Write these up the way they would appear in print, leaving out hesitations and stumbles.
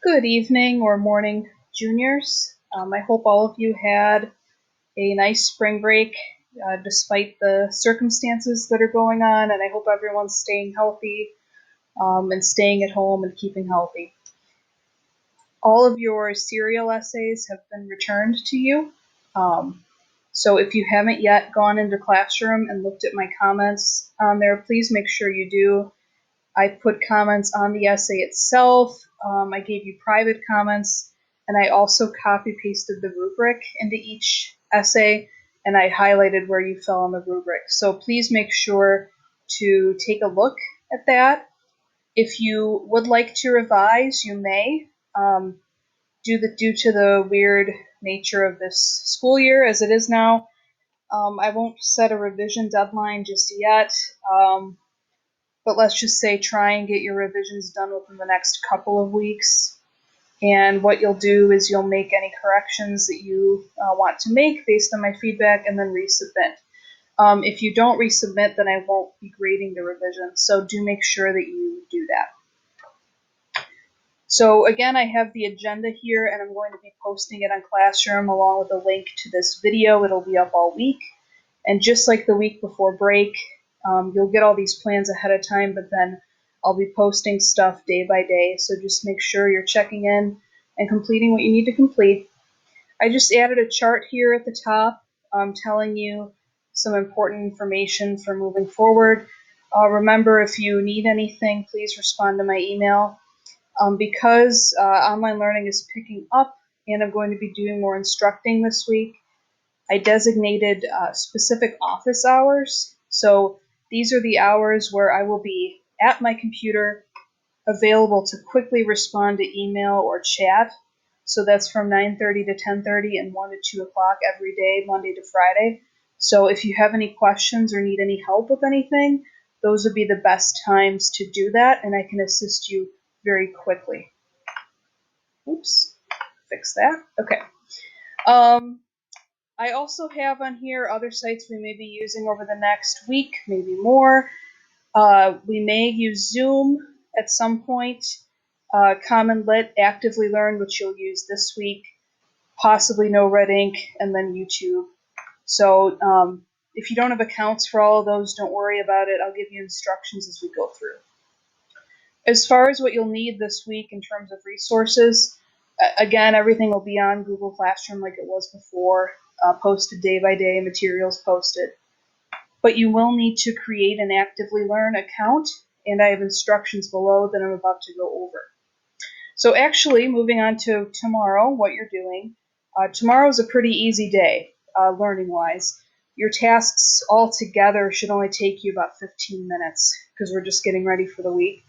Good evening or morning, juniors. I hope all of you had a nice spring break despite the circumstances that are going on, and I hope everyone's staying healthy and staying at home and keeping healthy. All of your serial essays have been returned to you. So if you haven't yet gone into Classroom and looked at my comments on there, please make sure you do. I put comments on the essay itself. I gave you private comments, and I also copy-pasted the rubric into each essay, and I highlighted where you fell on the rubric. So please make sure to take a look at that. If you would like to revise, you may. Due to the weird nature of this school year as it is now, I won't set a revision deadline just yet. But let's just say try and get your revisions done within the next couple of weeks. And what you'll do is you'll make any corrections that you want to make based on my feedback and then resubmit. If you don't resubmit, then I won't be grading the revision. So do make sure that you do that. So again, I have the agenda here, and I'm going to be posting it on Classroom along with a link to this video. It'll be up all week. And just like the week before break, you'll get all these plans ahead of time, but then I'll be posting stuff day by day, so just make sure you're checking in and completing what you need to complete. I just added a chart here at the top telling you some important information for moving forward. Remember, if you need anything, please respond to my email. Because online learning is picking up and I'm going to be doing more instructing this week, I designated specific office hours. So these are the hours where I will be at my computer, available to quickly respond to email or chat. So that's from 9:30 to 10:30 and 1 to 2 o'clock every day, Monday to Friday. So if you have any questions or need any help with anything, those would be the best times to do that, and I can assist you very quickly. Oops, fix that. Okay. I also have on here other sites we may be using over the next week, maybe more. We may use Zoom at some point, Common Lit, Actively Learn, which you'll use this week, possibly No Red Ink, and then YouTube. So if you don't have accounts for all of those, don't worry about it. I'll give you instructions as we go through. As far as what you'll need this week in terms of resources, again, everything will be on Google Classroom like it was before, posted day by day, materials posted. But you will need to create an Actively Learn account, and I have instructions below that I'm about to go over. So actually, moving on to tomorrow, what you're doing. Tomorrow is a pretty easy day, learning-wise. Your tasks all together should only take you about 15 minutes because we're just getting ready for the week.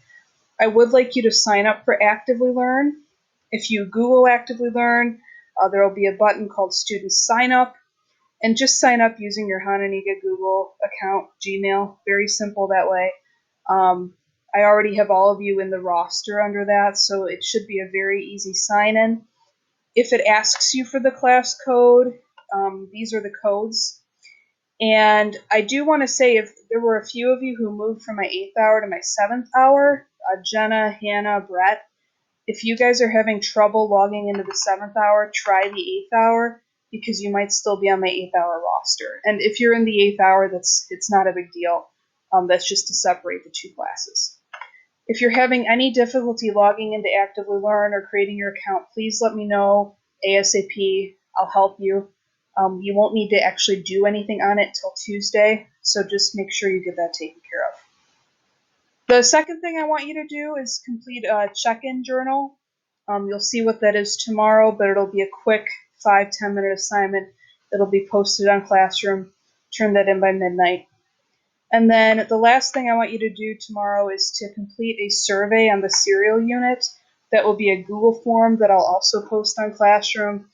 I would like you to sign up for Actively Learn. If you Google Actively Learn, there will be a button called Student Sign Up, and just sign up using your Hananiga Google account, Gmail. Very simple that way. I already have all of you in the roster under that, so it should be a very easy sign-in. If it asks you for the class code, these are the codes. And I do want to say, if there were a few of you who moved from my 8th hour to my 7th hour, Jenna, Hannah, Brett, if you guys are having trouble logging into the 7th hour, try the 8th hour, because you might still be on my 8th hour roster. And if you're in the 8th hour, it's not a big deal. That's just to separate the two classes. If you're having any difficulty logging into Actively Learn or creating your account, please let me know ASAP. I'll help you. You won't need to actually do anything on it till Tuesday, so just make sure you get that taken care of. The second thing I want you to do is complete a check-in journal. You'll see what that is tomorrow, but it'll be a quick 5-10 minute assignment that'll be posted on Classroom. Turn that in by midnight. And then the last thing I want you to do tomorrow is to complete a survey on the serial unit. That will be a Google form that I'll also post on Classroom.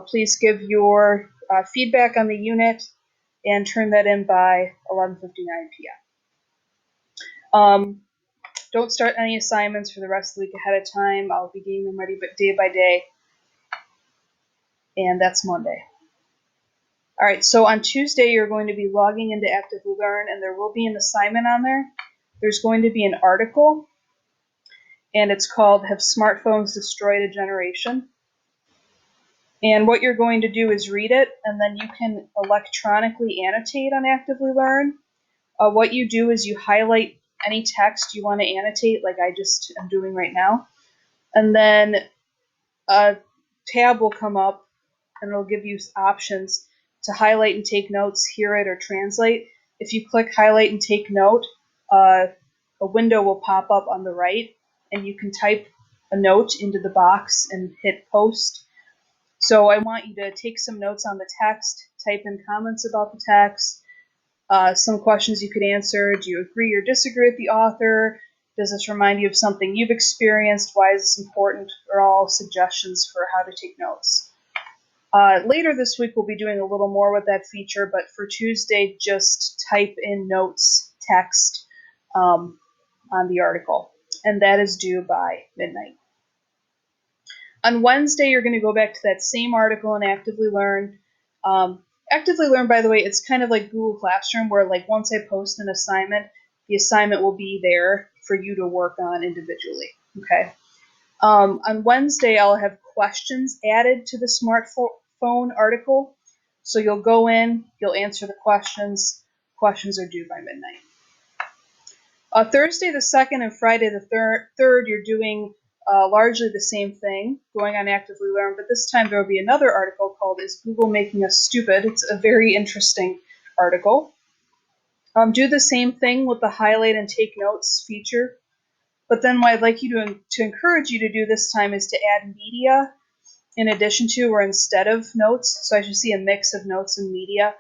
Please give your feedback on the unit and turn that in by 11:59 p.m. Don't start any assignments for the rest of the week ahead of time. I'll be getting them ready day by day, and that's Monday. All right, so on Tuesday, you're going to be logging into Actively Learn, and there will be an assignment on there. There's going to be an article, and it's called Have Smartphones Destroyed a Generation? And what you're going to do is read it, and then you can electronically annotate on Actively Learn. What you do is you highlight any text you want to annotate, like I just am doing right now, and then a tab will come up, and it'll give you options to highlight and take notes, hear it, or translate. If you click highlight and take note, a window will pop up on the right, and you can type a note into the box and hit post. So I want you to take some notes on the text, type in comments about the text, some questions you could answer. Do you agree or disagree with the author? Does this remind you of something you've experienced? Why is this important? Are all suggestions for how to take notes. Later this week, we'll be doing a little more with that feature, but for Tuesday, just type in notes text on the article, and that is due by midnight. On Wednesday, you're going to go back to that same article and Actively Learn. Actively Learn, by the way, it's kind of like Google Classroom, where like once I post an assignment, the assignment will be there for you to work on individually. Okay. On Wednesday, I'll have questions added to the smartphone article. So you'll go in, you'll answer the questions. Questions are due by midnight. Thursday the 2nd and Friday the 3rd, you're doing largely the same thing, going on Actively Learn, but this time there will be another article called Is Google Making Us Stupid? It's a very interesting article. Do the same thing with the highlight and take notes feature, but then what I'd like you to encourage you to do this time is to add media in addition to or instead of notes. So I should see a mix of notes and media.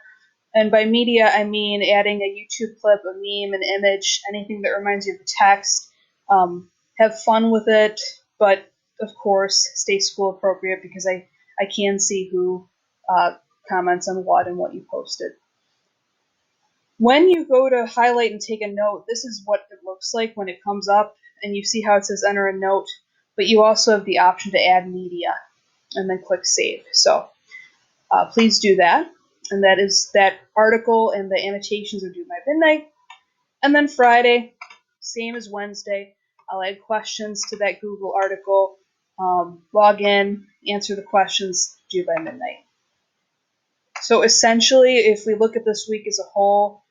And by media, I mean adding a YouTube clip, a meme, an image, anything that reminds you of the text. Have fun with it, but of course, stay school appropriate because I can see who comments on what and what you posted. When you go to highlight and take a note, this is what it looks like when it comes up, and you see how it says enter a note, but you also have the option to add media, and then click save. So please do that. And that article and the annotations are due by midnight. And then Friday, same as Wednesday, I'll add questions to that Google article, log in, answer the questions, due by midnight. So essentially, if we look at this week as a whole,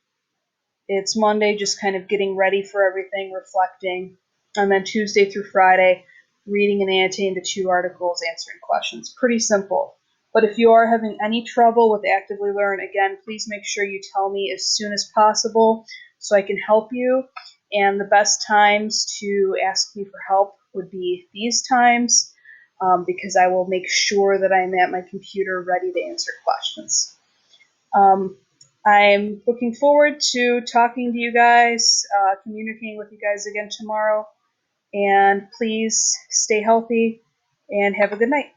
it's Monday, just kind of getting ready for everything, reflecting, and then Tuesday through Friday, reading and annotating the 2 articles, answering questions. Pretty simple. But if you are having any trouble with Actively Learn, again, please make sure you tell me as soon as possible so I can help you. And the best times to ask me for help would be these times because I will make sure that I'm at my computer ready to answer questions. I'm looking forward to talking to you guys, communicating with you guys again tomorrow. And please stay healthy and have a good night.